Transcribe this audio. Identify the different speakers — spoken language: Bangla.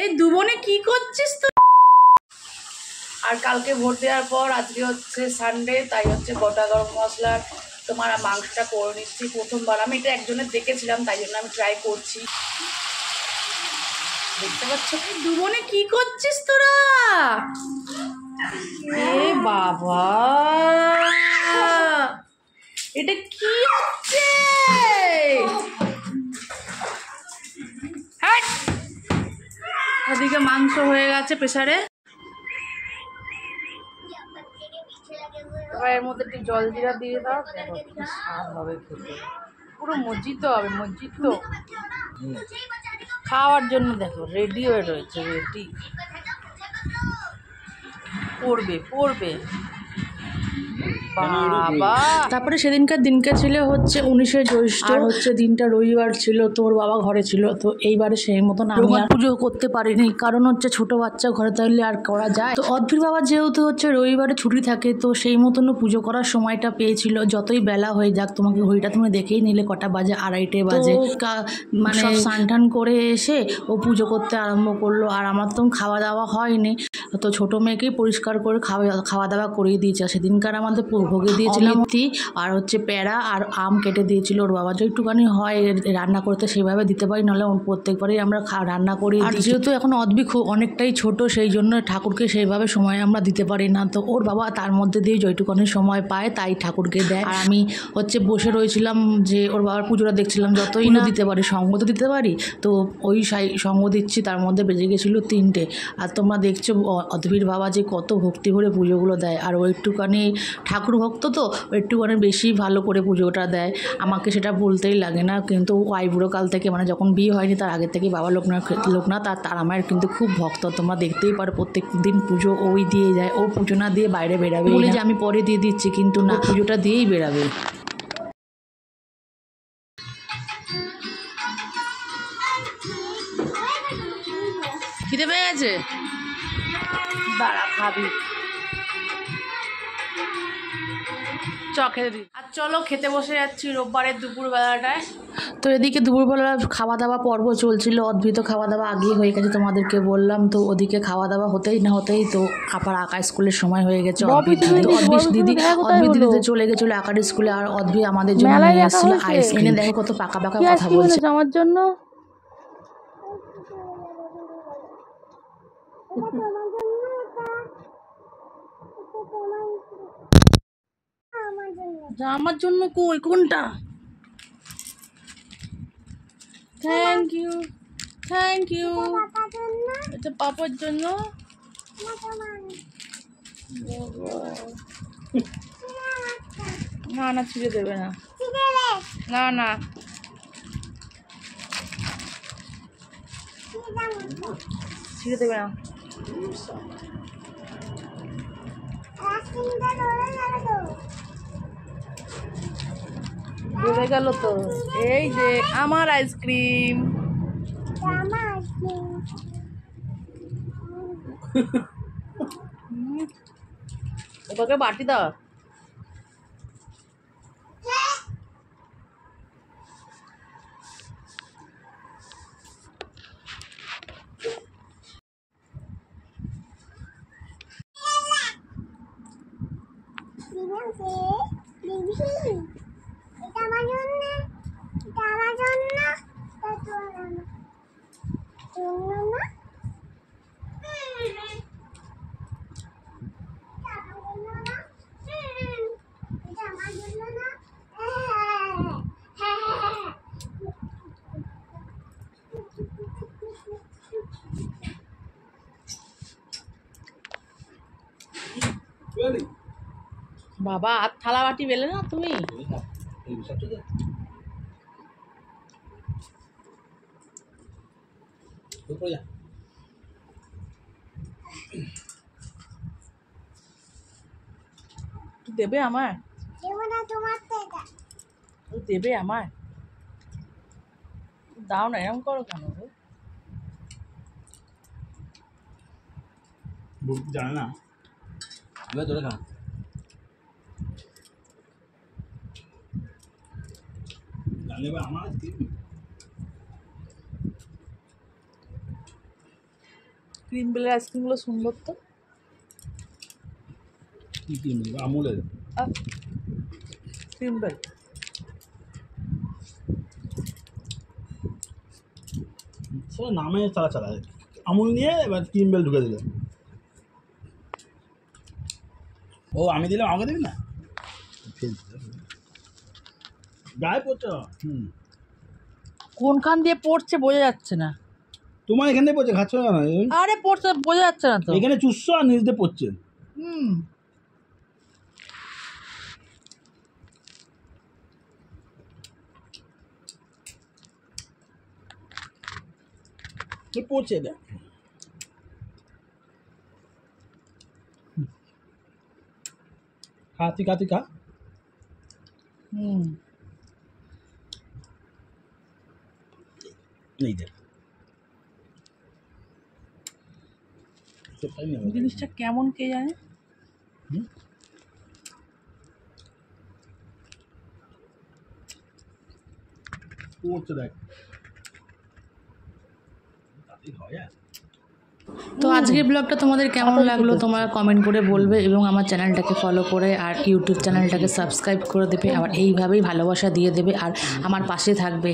Speaker 1: এই দুবনে কি করছিস তো? আর কালকে ভোট দেওয়ার পর আজকে হচ্ছে সানডে, তাই হচ্ছে গোটা গরম মশলার তোমার মাংসটা করে নিচ্ছি প্রথমবার। আমি এটা একজনের দেখেছিলাম, তাই জন্য আমি ট্রাই করছি। দেখতে পাচ্ছ দুবনে কি করছিস তোরা? এ বাবা, এটা কি হচ্ছে? ওদিকে মাংস হয়ে গেছে প্রেসারে, এবার এর মধ্যে একটু জল জিরা দিয়ে দাও। দেখো কি স্বাদ হবে খেতে, পুরো মজ্জিত হবে, মজ্জিত খাওয়ার জন্য। দেখো রেডি হয়ে রয়েছে, রেডি পড়বে পড়বে বাবা। তারপরে সেদিনকার দিনটা ছিল হচ্ছে 19শে জ্যৈষ্ঠ, আর হচ্ছে দিনটা রবিবার ছিল। তোর বাবা ঘরে ছিল, তো এইবারে সেই মতন আমি আর পুজো করতে পারিনি, কারণ হচ্ছে ছোট বাচ্চা ঘরে থাকলে আর করা যায়। তো অদ্ভির বাবা যেহেতু হচ্ছে রবিবারে ছুটি থাকে, তো সেই মতনও পুজো করার সময়টা পেয়েছিল। যতই বেলা হয়ে যাক, তোমাকে ঘড়িটা তুমি দেখেই নিলে কটা বাজে, 2:30 বাজে। মানে সব স্নান টান করে এসে ও পুজো করতে আরম্ভ করলো, আর আমার তো খাওয়া দাওয়া হয়নি। তো ছোটো মেয়েকেই পরিষ্কার করে খাওয়া দাওয়া করিয়ে দিয়েছে। সেদিনকার আমাদের ভোগে দিয়েছিলাম আর হচ্ছে প্যারা আর আম কেটে দিয়েছিল ওর বাবা। যে একটুখানি হয় রান্না করতে সেভাবে দিতে পারি, নাহলে প্রত্যেকবারই আমরা রান্না করি। আর যেহেতু এখন অদ্ভি খুব অনেকটাই ছোট, সেই জন্য ঠাকুরকে সেইভাবে সময় আমরা দিতে পারি না। তো ওর বাবা তার মধ্যে দিয়ে যেটুকুনি সময় পায় তাই ঠাকুরকে দেয়। আর আমি হচ্ছে বসে রয়েছিলাম, যে ওর বাবার পুজোটা দেখছিলাম। যতই না দিতে পারি, সঙ্গ তো দিতে পারি, তো ওই সঙ্গ দিচ্ছি, তার মধ্যে বেজে গেছিলো 3টে। আর তোমরা দেখছো অদ্ভির বাবা যে কত ভক্তি করে পুজোগুলো দেয়, আর ও একটুখানি ঠাকুর ভক্ত, তো একটুখানি বেশি ভালো করে পুজোটা দেয়। আমাকে সেটা বলতেই লাগে না, কিন্তু আইবুড়ো কাল থেকে, মানে যখন বিয়ে হয়নি তার আগের থেকে বাবা লোকনাথ আর তার আমার কিন্তু খুব ভক্ত। তোমরা দেখতেই পারো প্রত্যেক দিন পুজো ওই দিয়ে যায়। ও পুজো না দিয়ে বাইরে বেরাবে, বলি যে আমি পরে দিয়ে দিচ্ছি, কিন্তু না, পুজোটা দিয়েই বেরাবে। খিদে পেয়ে গেছে, দাঁড়া খাবি, খেতে দিই। আর চলো খেতে বসে যাচ্ছি রোববারের দুপুরবেলাটায়। তো এদিকে দুপুরবেলা খাওয়া দাওয়া পর্ব চলছিল, অদ্ভুত খাওয়া দাওয়া আগেই হয়ে গেছে, তোমাদেরকে বললাম। তো ওদিকে খাওয়া দাওয়া হতেই না হতেই তো আবার আঁকা স্কুলের সময় হয়ে গেছে। অদ্ভুত দিদি চলে গেছিলো আঁকার স্কুলে, আর অদ্ভুত আমাদের জন্য নিয়ে আসছিল আইস। এনে দেখো কত পাকা পাকা কথা বলছে
Speaker 2: আমার জন্য।
Speaker 1: আমার জন্য কই, কোনটা? Thank you, thank you. এটা পাপার জন্য। না না, ছিঁড়ে দেবে না, না না, ছিঁড়ে দেবে না। বলে গেল তো, এই যে আমার আইসক্রিম। ওকে বাটি দাও। বাবা আর থালা বাটি বেলে না তুমি? দেবে আমায়, দেবে আমায়, দাও না, এরকম করো কেন?
Speaker 3: জানে না, তোরা খা। জানলে আমার
Speaker 1: ক্রিম বেলের আইসক্রিমগুলো সুন্দর তো।
Speaker 3: কি কি আমুলের
Speaker 1: ক্রিম বেল
Speaker 3: সেটা নামে চালা চালা আমুল নিয়ে এবার ক্রিম বেল ঢুকে দিল। ও আমি দিলাম, আমাকে দিবি না? গায়ে পড়ছে।
Speaker 1: কোনখান দিয়ে পড়ছে বোঝা যাচ্ছে না।
Speaker 3: তোমার এখান থেকে পড়ছে, খাচ্ছ না কেন?
Speaker 1: আরে পড়ছে বোঝা যাচ্ছে না তো।
Speaker 3: এখানে চুষছো আর নিচ দিয়ে পড়ছে। পড়ছে এটা। খা তুই খা, তুই খা। এই দেখ
Speaker 1: জিনিসটা কেমন কে জানে।
Speaker 3: পড়ছে দেখ। হয় আর
Speaker 1: তো আজকের ব্লগটা তোমাদের কেমন লাগলো তোমরা কমেন্ট করে বলবে, এবং আমার চ্যানেলটাকে ফলো করে আর ইউটিউব চ্যানেলটাকে সাবস্ক্রাইব করে দেবে, আর এইভাবেই ভালোবাসা দিয়ে দেবে আর আমার পাশে থাকবে।